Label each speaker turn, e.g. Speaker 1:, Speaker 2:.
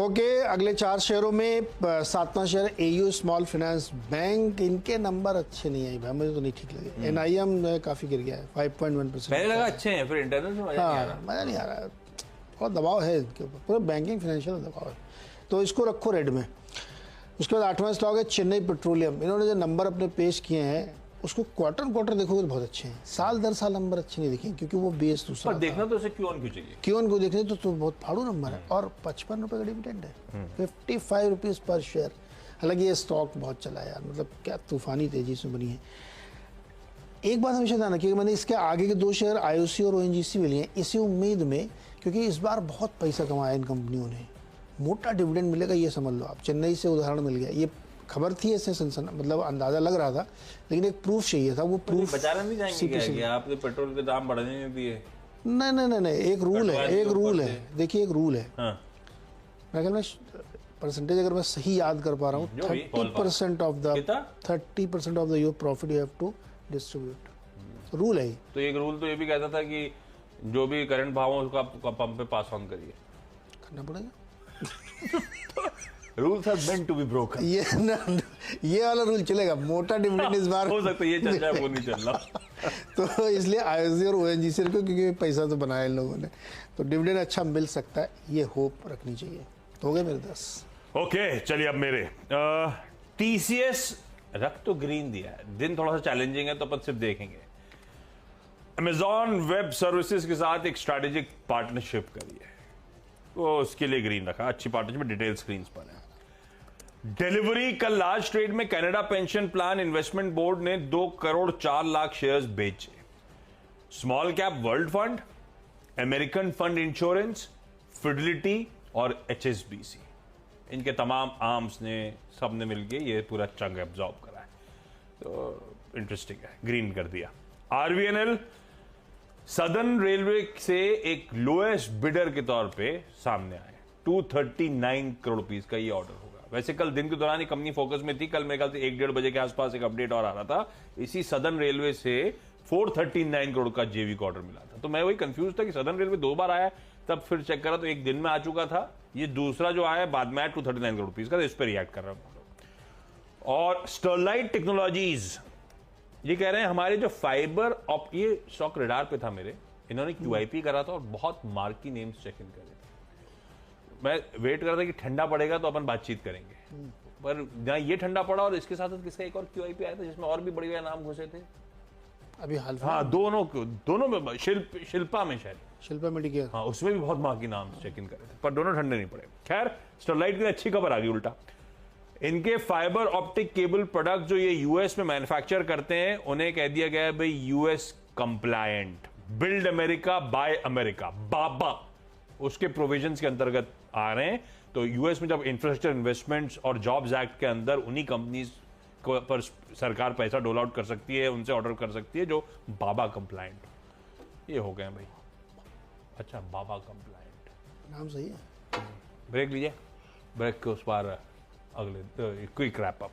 Speaker 1: Okay, अगले 4 शेयरों में 7वां share AU small finance bank, इनके नंबर अच्छे नहीं आए भाई, मुझे तो नहीं ठीक लगे। एनआईएम काफी गिर गया है 5.1%।
Speaker 2: पहले लगा अच्छे हैं, फिर इंटरनल से मजा नहीं आ रहा।
Speaker 1: मजा नहीं आ रहा, बहुत दबाव है इनके ऊपर, पूरा बैंकिंग फाइनेंशियल दबाव है, तो इसको रखो रेड में। उसके बाद 8वां स्टॉक है चेन्नई पेट्रोलियम। इन्होंने जो नंबर अपने पेश किए हैं उसको क्वार्टर देखोगे तो बहुत अच्छे हैं, साल दर साल नंबर अच्छे नहीं दिखे, क्योंकि वो बेस दूसरा।
Speaker 2: पर देखना तो उसे क्यों चाहिए,
Speaker 1: क्यों को देखने तो बहुत फाड़ू नंबर है, और 55 रुपये का डिविडेंड है, 55 रुपीज पर शेयर। हालांकि ये स्टॉक बहुत चला यार, मतलब क्या तूफानी तेजी से बनी है। एक बात हमेशा ध्यान रखिए, मैंने इसके आगे के 2 शेयर आईओसी और ओएनजीसी भी लिए इसी उम्मीद में, क्योंकि इस बार बहुत पैसा कमाया इन कंपनियों ने, मोटा डिविडेंड मिलेगा ये समझ लो आप। चेन्नई से उदाहरण मिल गया, ये खबर थी ऐसे सनसन, मतलब अंदाजा लग रहा था, लेकिन एक प्रूफ चाहिए था। वो प्रूफ
Speaker 2: बचाना नहीं चाहेंगे क्या आपने पेट्रोल के दाम बढ़ने में भी है?
Speaker 1: नहीं, एक रूल है, देखिए एक रूल है।
Speaker 2: हाँ।
Speaker 1: मैं कहना परसेंटेज अगर मैं सही याद कर पा रहा हूँ, 30% of the your profit you have to distribute, rule है।
Speaker 2: तो एक रूल तो ये भी कहता था कि जो भी करंट भाव है उसका पंप पे पास ऑन करिए,
Speaker 1: करना पड़ेगा।
Speaker 2: Rules are meant to be broken.
Speaker 1: ये वाला रूल चलेगा, मोटा डिविडेंड इस बार
Speaker 2: हो सकता है ये चल जाए, वो नहीं चल रहा।
Speaker 1: तो इसलिए आईओसी और ओएनजीसी को, क्योंकि पैसा तो बनाया इन लोगों ने, तो डिविडेंड अच्छा मिल सकता है, ये होप रखनी चाहिए। तो हो गए मेरे 10।
Speaker 2: ओके, चलिए अब मेरे टीसीएस रख तो ग्रीन दिया है, दिन थोड़ा सा चैलेंजिंग है तो अपन सिर्फ देखेंगे। अमेजॉन वेब सर्विसेज के साथ एक स्ट्रैटेजिक पार्टनरशिप करी है, तो उसके लिए ग्रीन रखा। अच्छी पार्टनरशिप, डिटेल स्क्रीन पर है। डिलीवरी कल लार्ज ट्रेड में Canada pension plan investment board ने 2 करोड़ 4 लाख शेयर्स बेचे। Small cap world fund, American fund insurance, Fidelity और एचएसबीसी, इनके तमाम आर्म्स ने सबने मिलकर ये पूरा चंग एब्जॉर्ब करा है, तो इंटरेस्टिंग है, ग्रीन कर दिया। आरवीएनएल सदर्न रेलवे से एक लोएस्ट बिडर के तौर पे सामने आए। 239 करोड़ रुपीस का ये ऑर्डर होगा। वैसे कल दिन के दौरान ये कंपनी फोकस में थी, कल मेरे ख्याल से 1-1:30 बजे के आसपास एक अपडेट और आ रहा था, इसी सदर्न रेलवे से 439 करोड़ का जेवी का ऑर्डर मिला था। तो मैं वही कंफ्यूज था कि सदर्न रेलवे 2 बार आया, तब फिर चेक करा तो एक दिन में आ चुका था, ये दूसरा जो आया बाद में 239 करोड़ रुपीस का, तो इस पर रिएक्ट कर रहा हूं। और स्टरलाइट टेक्नोलॉजीज ये कह रहे हैं हमारे जो फाइबर ये स्टॉक रडार पे था मेरे, इन्होंने क्यूआईपी करा था और बहुत मार्की नेम्स चेक इन करे थे। मैं वेट कर रहा था कि ठंडा पड़ेगा तो अपन बातचीत करेंगे, पर जहां ये ठंडा पड़ा और इसके साथ किसका एक और क्यूआईपी आया था जिसमें और भी बढ़िया नाम घुसे थे
Speaker 1: अभी हाल।
Speaker 2: हाँ, दोनों में शिल्पा में, शायद
Speaker 1: शिल्पा मेडिकेयर,
Speaker 2: हाँ, उसमें भी बहुत मार्की नाम चेक इन करे थे, पर दोनों ठंडे नहीं पड़े। खैर, स्टरलाइट की अच्छी खबर आ गई उल्टा। इनके फाइबर ऑप्टिक केबल प्रोडक्ट जो ये यूएस में मैन्युफैक्चर करते हैं, उन्हें कह दिया गया है भाई US compliant, build America by America, बाबा उसके प्रोविजंस के अंतर्गत आ रहे हैं। तो यूएस में जब इंफ्रास्ट्रक्चर इन्वेस्टमेंट्स और जॉब्स एक्ट के अंदर उन्हीं कंपनीज पर सरकार पैसा डोल आउट कर सकती है, उनसे ऑर्डर कर सकती है जो बाबा कंप्लायंट। ये हो गए भाई, अच्छा बाबा कंप्लायंट
Speaker 1: नाम सही है।
Speaker 2: ब्रेक लीजिए, ब्रेक के उस पार अगले क्विक रैप अप।